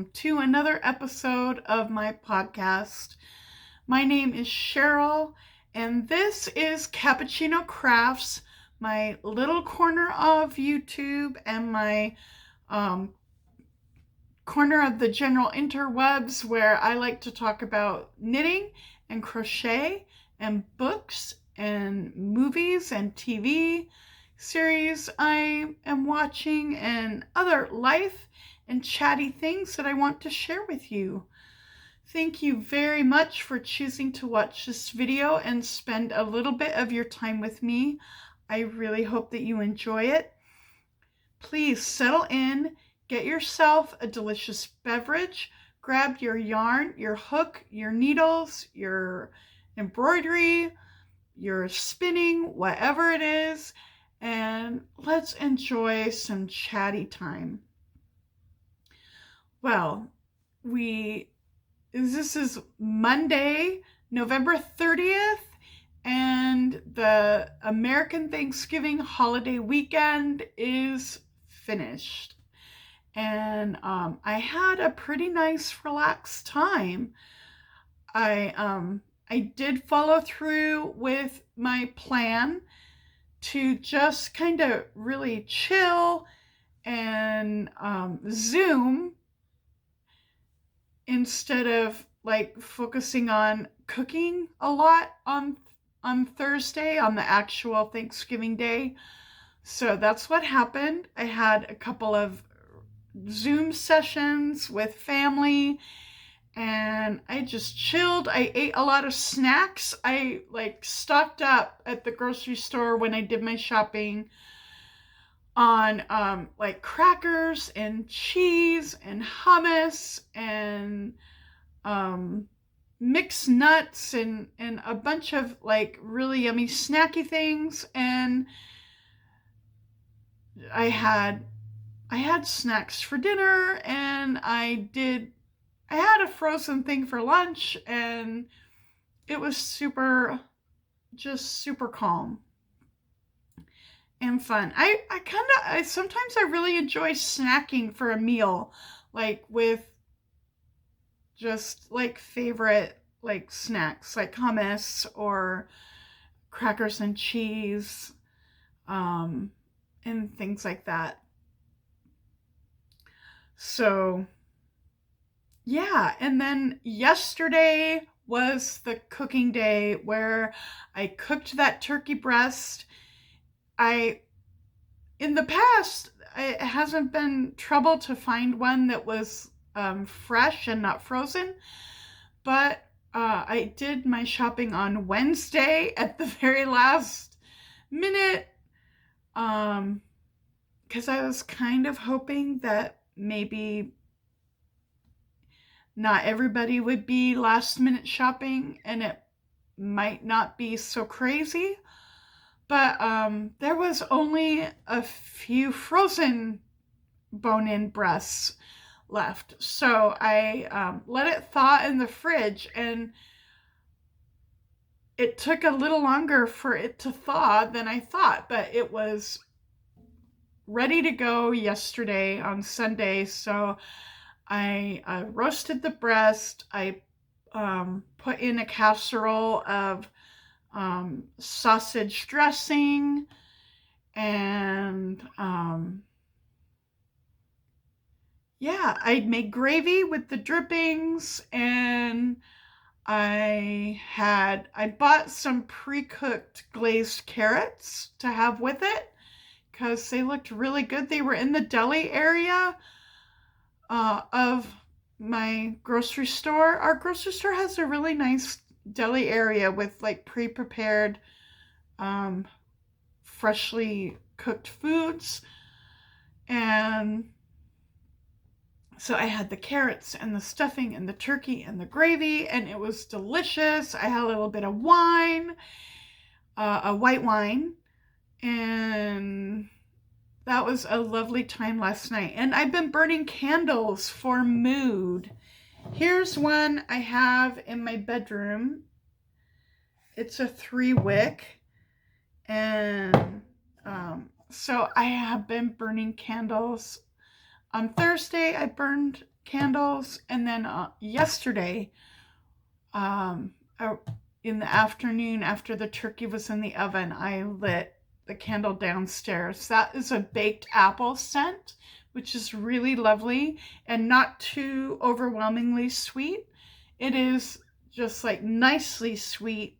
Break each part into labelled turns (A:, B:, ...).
A: welcome to another episode of my podcast. My name is Cheryl, and this is Cappuccino Crafts, my little corner of YouTube and my corner of the general interwebs where I like to talk about knitting and crochet and books and movies and TV series I am watching and other life and chatty things that I want to share with you. Thank you very much for choosing to watch this video and spend a little bit of your time with me. I really hope that you enjoy it. Please settle in, get yourself a delicious beverage, grab your yarn, your hook, your needles, your embroidery, your spinning, whatever it is, and let's enjoy some chatty time. Well, this is Monday, November 30th, and the American Thanksgiving holiday weekend is finished. And I had a pretty nice relaxed time. I did follow through with my plan to just kind of really chill and Zoom instead of like focusing on cooking a lot on Thursday, on the actual Thanksgiving day. So that's what happened. I had a couple of Zoom sessions with family and I just chilled. I ate a lot of snacks. I stocked up at the grocery store when I did my shopping on crackers and cheese and hummus and mixed nuts and a bunch of really yummy snacky things. And I had snacks for dinner, and I had a frozen thing for lunch, and it was super calm and fun. I sometimes I really enjoy snacking for a meal, with just favorite snacks like hummus or crackers and cheese, and things like that. So yeah, and then yesterday was the cooking day where I cooked that turkey breast. In the past, it hasn't been trouble to find one that was fresh and not frozen, but I did my shopping on Wednesday at the very last minute, because I was kind of hoping that maybe not everybody would be last minute shopping and it might not be so crazy. But there was only a few frozen bone-in breasts left. So I let it thaw in the fridge, and it took a little longer for it to thaw than I thought, but it was ready to go yesterday on Sunday. So I roasted the breast. I put in a casserole of sausage dressing, and I made gravy with the drippings, and I bought some pre-cooked glazed carrots to have with it because they looked really good. They were in the deli area of my grocery store. Our grocery store has a really nice deli area with pre-prepared freshly cooked foods. And so I had the carrots and the stuffing and the turkey and the gravy, and it was delicious. I had a little bit of wine, a white wine, and that was a lovely time last night. And I've been burning candles for mood. Here's one I have in my bedroom. It's a 3-wick, and so I have been burning candles. On Thursday, I burned candles. And then yesterday, um, in the afternoon after the turkey was in the oven, I lit the candle downstairs. That is a baked apple scent, which is really lovely and not too overwhelmingly sweet. It is just like nicely sweet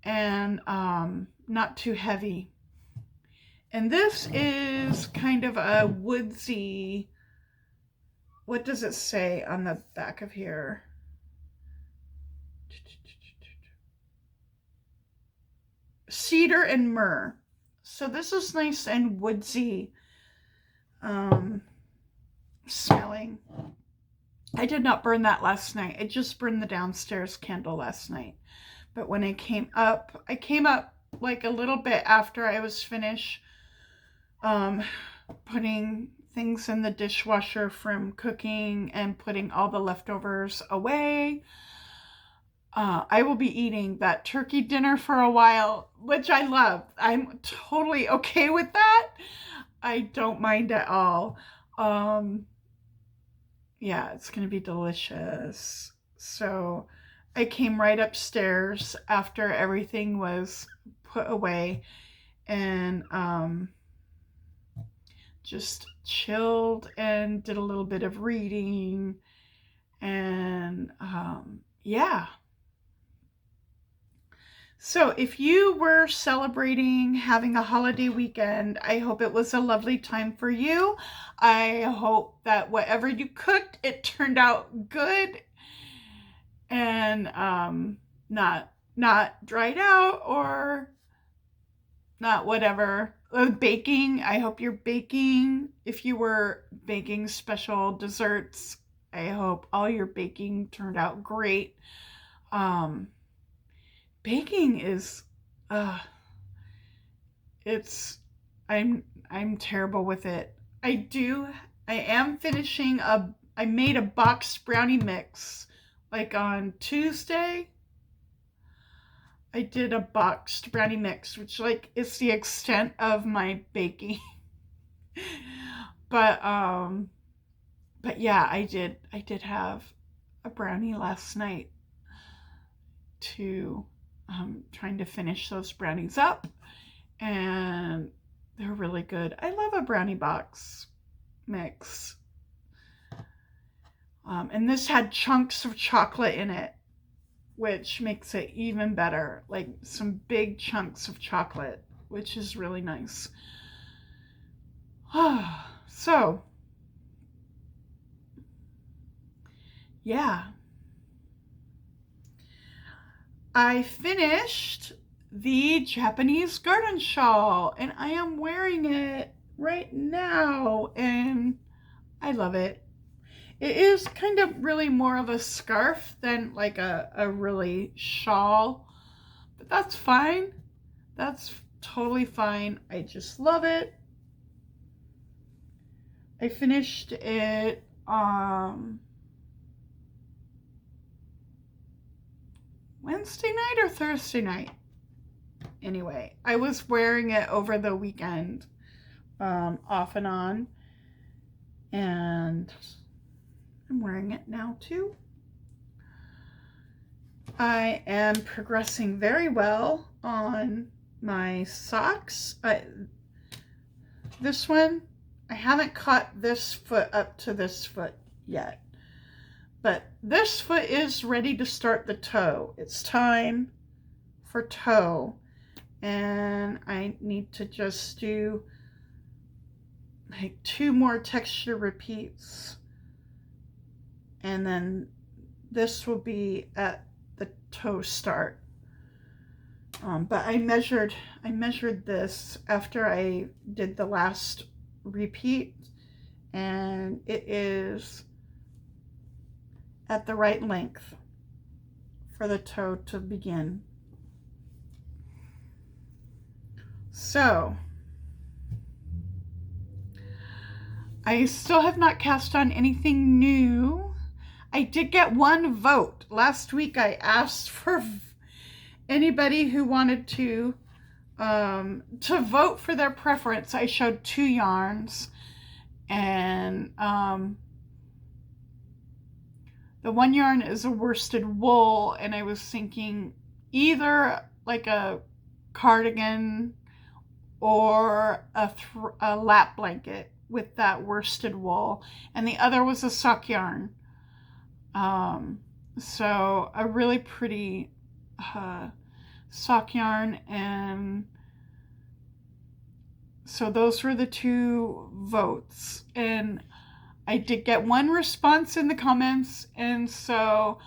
A: and not too heavy. And this is kind of a woodsy, what does it say on the back of here? Cedar and myrrh. So this is nice and woodsy smelling. I did not burn that last night. I just burned the downstairs candle last night. But when I came up like a little bit after I was finished putting things in the dishwasher from cooking and putting all the leftovers away. I will be eating that turkey dinner for a while, which I love. I'm totally okay with that. I don't mind at all. Yeah, it's going to be delicious. So I came right upstairs after everything was put away and just chilled and did a little bit of reading. And yeah. So if you were celebrating having a holiday weekend, I hope it was a lovely time for you. I hope that whatever you cooked, it turned out good and not dried out or not whatever. Baking, I hope you're baking. If you were baking special desserts, I hope all your baking turned out great. Baking is I'm terrible with it. I am finishing I made a boxed brownie mix like on Tuesday. I did a boxed brownie mix, which like is the extent of my baking. but yeah, I did have a brownie last night to trying to finish those brownies up, and they're really good. I love a brownie box mix. And this had chunks of chocolate in it, which makes it even better. Like some big chunks of chocolate, which is really nice. So, yeah. I finished the Japanese garden shawl and I am wearing it right now and I love it. It is kind of really more of a scarf than like a really shawl, but that's fine. That's totally fine. I just love it. I finished it Wednesday night or Thursday night. Anyway, I was wearing it over the weekend, off and on, and I'm wearing it now too. I am progressing very well on my socks. This one, I haven't cut this foot up to this foot yet. But this foot is ready to start the toe. It's time for toe. And I need to just do like 2 more texture repeats. And then this will be at the toe start. But I measured this after I did the last repeat, and it is at the right length for the toe to begin. So I still have not cast on anything new. I did get 1 vote. Last week I asked for anybody who wanted to vote for their preference. I showed 2 yarns and The one yarn is a worsted wool, and I was thinking either like a cardigan or a lap blanket with that worsted wool, and the other was a sock yarn. So a really pretty sock yarn, and so those were the 2 votes, and I did get 1 response in the comments, and so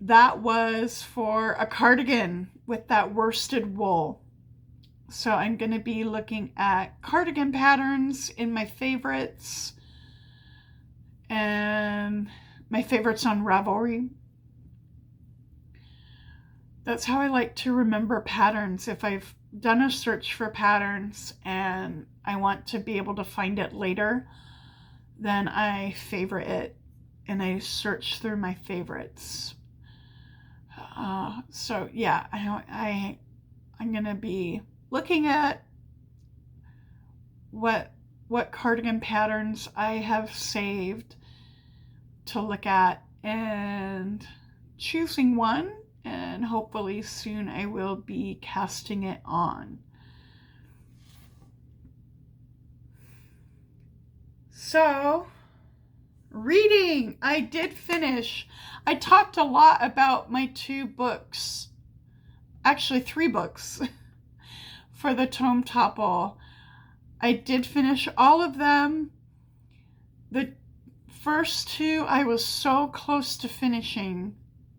A: that was for a cardigan with that worsted wool. So I'm going to be looking at cardigan patterns in my favorites, and my favorites on Ravelry. That's how I like to remember patterns. If I've done a search for patterns and I want to be able to find it later, then I favorite it and I search through my favorites. So yeah, I'm going to be looking at what cardigan patterns I have saved to look at and choosing one, and hopefully soon I will be casting it on. So, reading, I did finish. I talked a lot about my 2 books, actually 3 books for the Tome Topple. I did finish all of them. The first 2 I was so close to finishing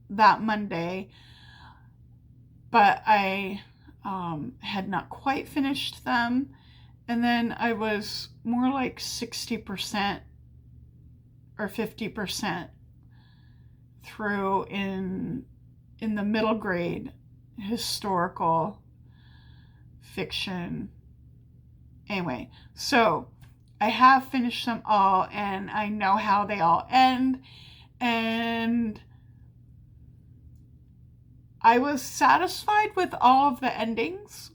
A: that Monday, but I had not quite finished them, and then I was more like 60% or 50% through in the middle grade historical fiction. Anyway, so I have finished them all, and I know how they all end, and I was satisfied with all of the endings.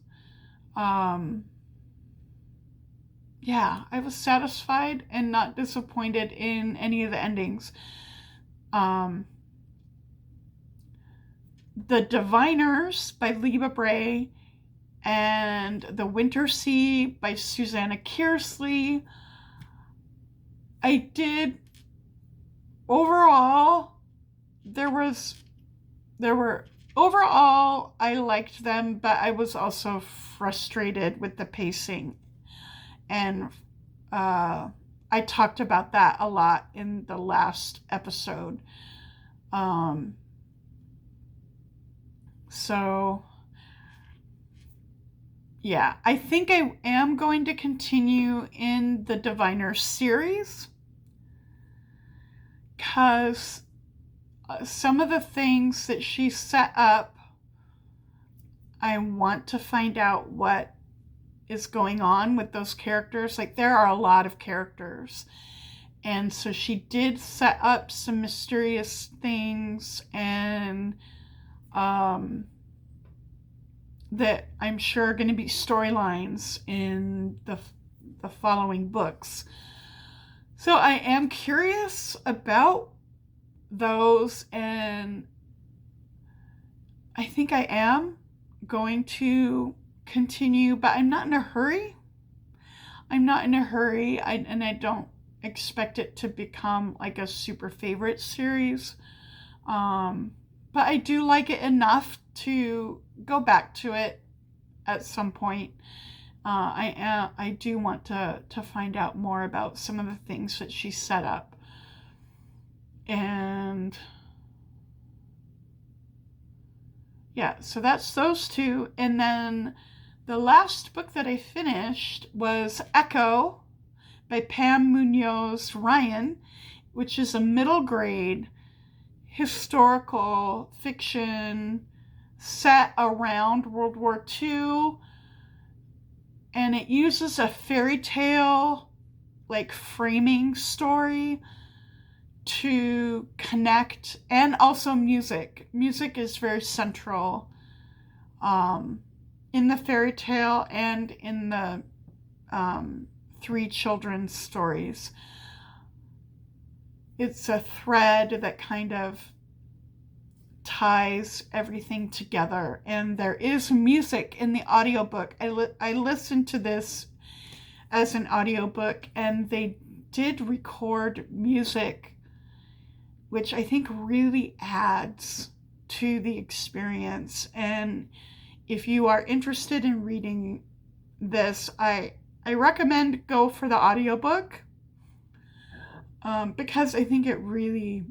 A: Yeah, I was satisfied and not disappointed in any of the endings. The Diviners by Leba Bray and The Winter Sea by Susanna Kearsley. I did overall, overall, I liked them, but I was also frustrated with the pacing. And I talked about that a lot in the last episode. So, yeah, I think I am going to continue in the Diviner series, because some of the things that she set up, I want to find out what is going on with those characters. Like, there are a lot of characters, and so she did set up some mysterious things, and that I'm sure are going to be storylines in the following books. So I am curious about those, and I think I am going to continue, but I'm not in a hurry. And I don't expect it to become like a super favorite series. But I do like it enough to go back to it at some point. I do want to find out more about some of the things that she set up. And yeah, so that's those 2. And then the last book that I finished was Echo by Pam Munoz Ryan, which is a middle grade historical fiction set around World War II. And it uses a fairy tale, like, framing story to connect, and also music. Music is very central in the fairy tale and in the 3 children's stories. it's a thread that kind of ties everything together. And there is music in the audiobook. I listened to this as an audiobook, and they did record music, which I think really adds to the experience. And if you are interested in reading this, I recommend go for the audiobook, because I think it really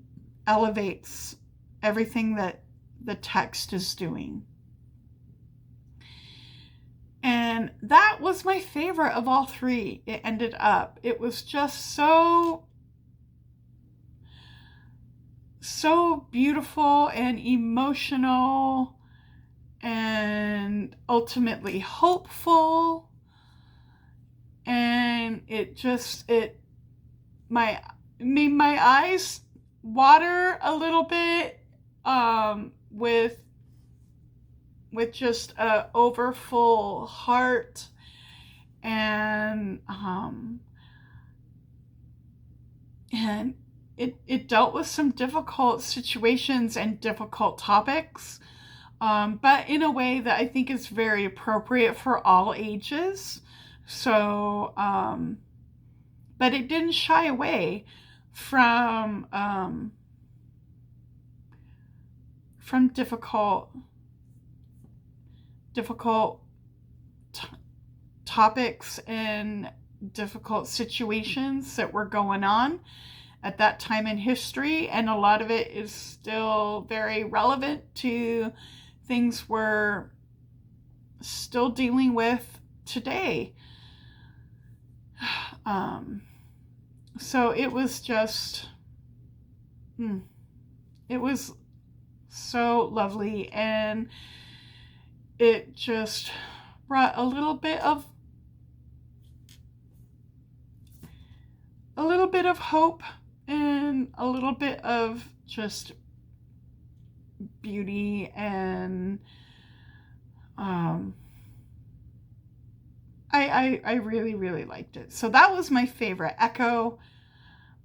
A: elevates everything that the text is doing. And that was my favorite of all three. It ended up. It was just so beautiful and emotional and ultimately hopeful. And it made my eyes water a little bit, with just a overfull heart. And it dealt with some difficult situations and difficult topics, but in a way that I think is very appropriate for all ages. So, but it didn't shy away from difficult topics and difficult situations that were going on at that time in history. And a lot of it is still very relevant to things we're still dealing with today. So it was just, it was so lovely, and it just brought a little bit of hope and a little bit of just beauty. And I really, really liked it. So that was my favorite. Echo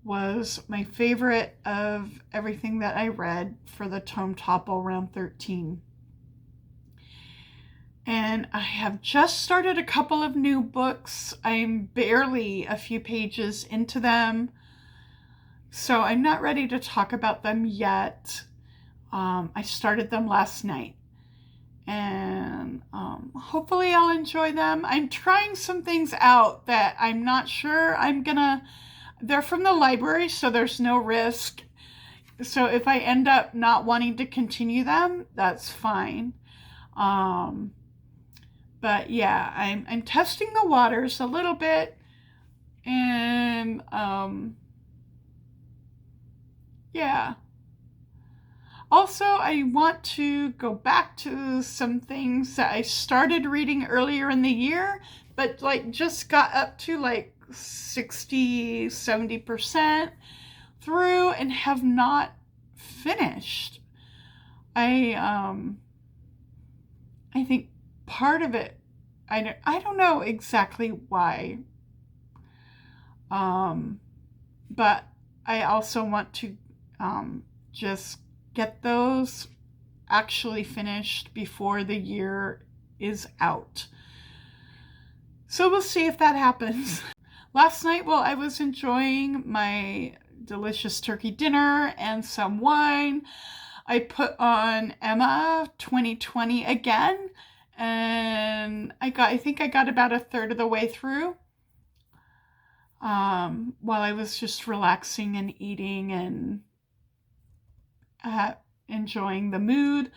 A: was my favorite of everything that I read for the Tome Topple round 13. And I have just started a couple of new books. I'm barely a few pages into them, so I'm not ready to talk about them yet. I started them last night, and hopefully I'll enjoy them. I'm trying some things out that I'm not sure they're from the library, so there's no risk. So if I end up not wanting to continue them, that's fine. But yeah, I'm testing the waters a little bit, and yeah. Also, I want to go back to some things that I started reading earlier in the year, but just got up to 60-70% through and have not finished. I think part of it, I don't know exactly why, but I also want to just get those actually finished before the year is out. So we'll see if that happens. Last night, while I was enjoying my delicious turkey dinner and some wine, I put on Emma 2020 again, and I think I got about a third of the way through, while I was just relaxing and eating and enjoying the mood.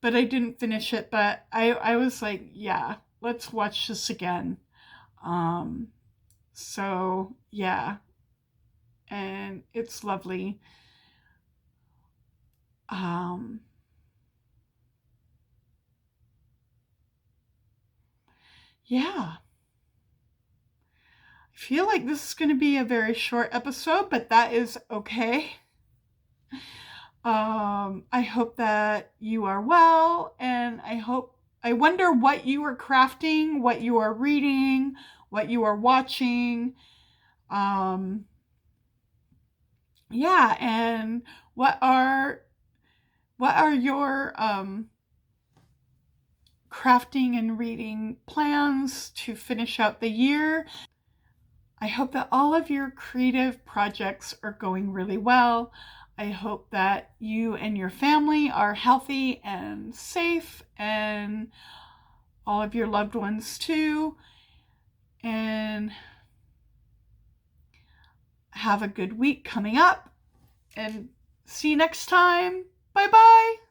A: But I didn't finish it, but I was like, yeah, let's watch this again. So yeah, and it's lovely. Yeah. I feel like this is going to be a very short episode, but that is okay. I hope that you are well, and I wonder what you are crafting, what you are reading, what you are watching. yeah, and what are your crafting and reading plans to finish out the year? I hope that all of your creative projects are going really well. I hope that you and your family are healthy and safe, and all of your loved ones too. And have a good week coming up. And see you next time. Bye bye.